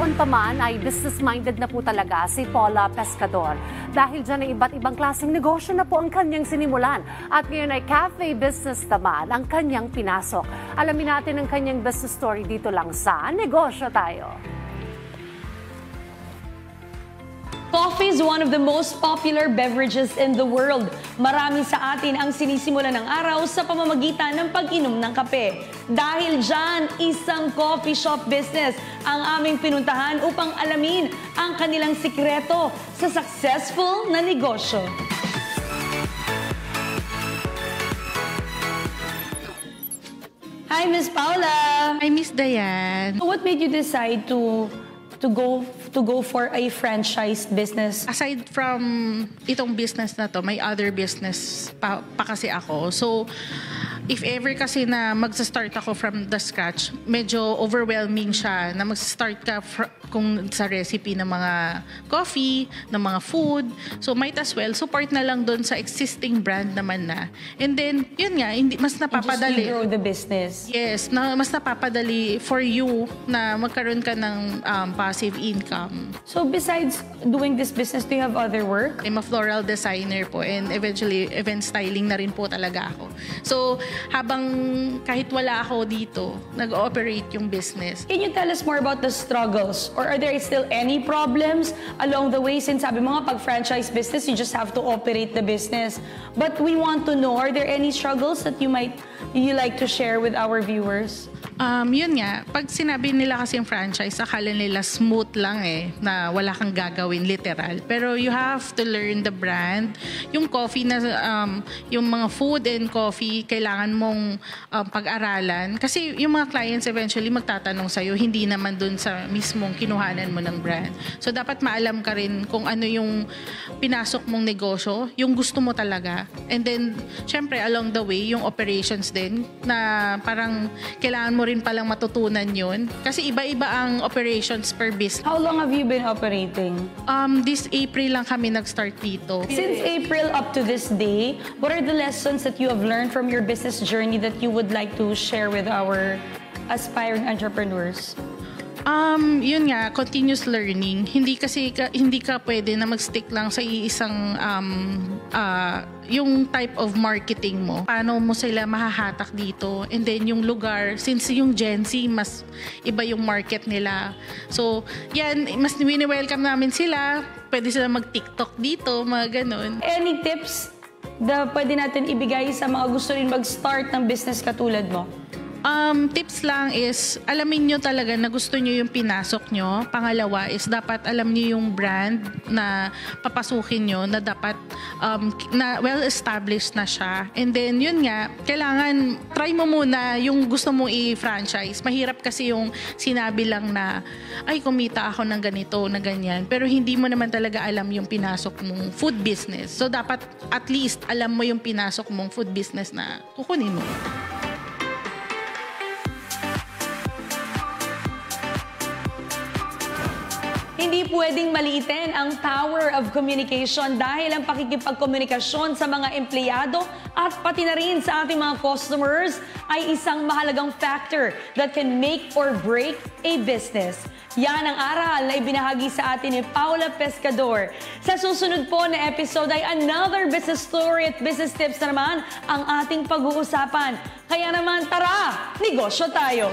Noon pa man ay business-minded na po talaga si Paula Pescador. Dahil dyan ay iba't ibang klaseng negosyo na po ang kanyang sinimulan. At ngayon ay cafe business naman ang kanyang pinasok. Alamin natin ang kanyang business story dito lang sa Negosyo Tayo. Coffee is one of the most popular beverages in the world. Marami sa atin ang sinisimula ng araw sa pamamagitan ng pag-inom ng kape. Dahil dyan, isang coffee shop business ang aming pinuntahan upang alamin ang kanilang sikreto sa successful na negosyo. Hi, Miss Paula! Hi, Miss Diane. What made you decide to go for a franchise business? Aside from itong business na to, may other business pa kasi ako. So, if ever kasi na magsa-start ako from the scratch, medyo overwhelming siya na magsa-start ka kung sa recipe ng mga coffee, ng mga food. So, might as well, support na lang doon sa existing brand naman na. And then, yun nga, mas napapadali. And just grow the business. Yes, mas napapadali for you na magkaroon ka ng passive income. So, besides doing this business, do you have other work? I'm a floral designer po and eventually event styling na rin po talaga ako. So, habang kahit wala ako dito, nag-ooperate yung business. Can you tell us more about the struggles? Or are there still any problems along the way? Since sabi mo nga, pag franchise business, you just have to operate the business. But we want to know, are there any struggles that you like to share with our viewers? Yun nga, pag sinabi nila kasi yung franchise, akala nila smooth lang na wala kang gagawin, literal. Pero you have to learn the brand. Yung coffee na, yung mga food and coffee, kailangan mong pag-aralan. Kasi yung mga clients eventually magtatanong sa'yo, hindi naman dun sa mismong kinuhanan mo ng brand. So dapat maalam ka rin kung ano yung pinasok mong negosyo, yung gusto mo talaga. And then, syempre, along the way, yung operations din, na parang kailangan mo rin palang matutunan yun. Kasi iba-iba ang operations per business. How long have you been operating? This April lang kami nag-start dito. Since April up to this day, what are the lessons that you have learned from your business journey that you would like to share with our aspiring entrepreneurs? Yun nga, continuous learning. Hindi ka pwede na mag-stick lang sa iisang yung type of marketing mo. Paano mo sila mahahatak dito? And then yung lugar, since yung Gen Z, mas iba yung market nila. So, yan, mas wini-welcome namin sila. Pwede sila mag-TikTok dito, mga ganun. Any tips na pwede natin ibigay sa mga gusto rin mag-start ng business katulad mo? Tips lang is, alamin nyo talaga na gusto nyo yung pinasok nyo. Pangalawa is, dapat alam nyo yung brand na papasukin nyo na dapat na well-established na siya. And then, yun nga, kailangan, try mo muna yung gusto mong i-franchise. Mahirap kasi yung sinabi lang na, ay, kumita ako ng ganito, na ganyan. Pero hindi mo naman talaga alam yung pinasok mong food business. So, dapat at least alam mo yung pinasok mong food business na kukunin mo. Hindi pwedeng maliitin ang power of communication dahil ang pakikipagkomunikasyon sa mga empleyado at pati na rin sa ating mga customers ay isang mahalagang factor that can make or break a business. Yan ang aral na ibinahagi sa atin ni Paula Pescador. Sa susunod po na episode ay another business story at business tips na naman ang ating pag-uusapan. Kaya naman, tara, negosyo tayo!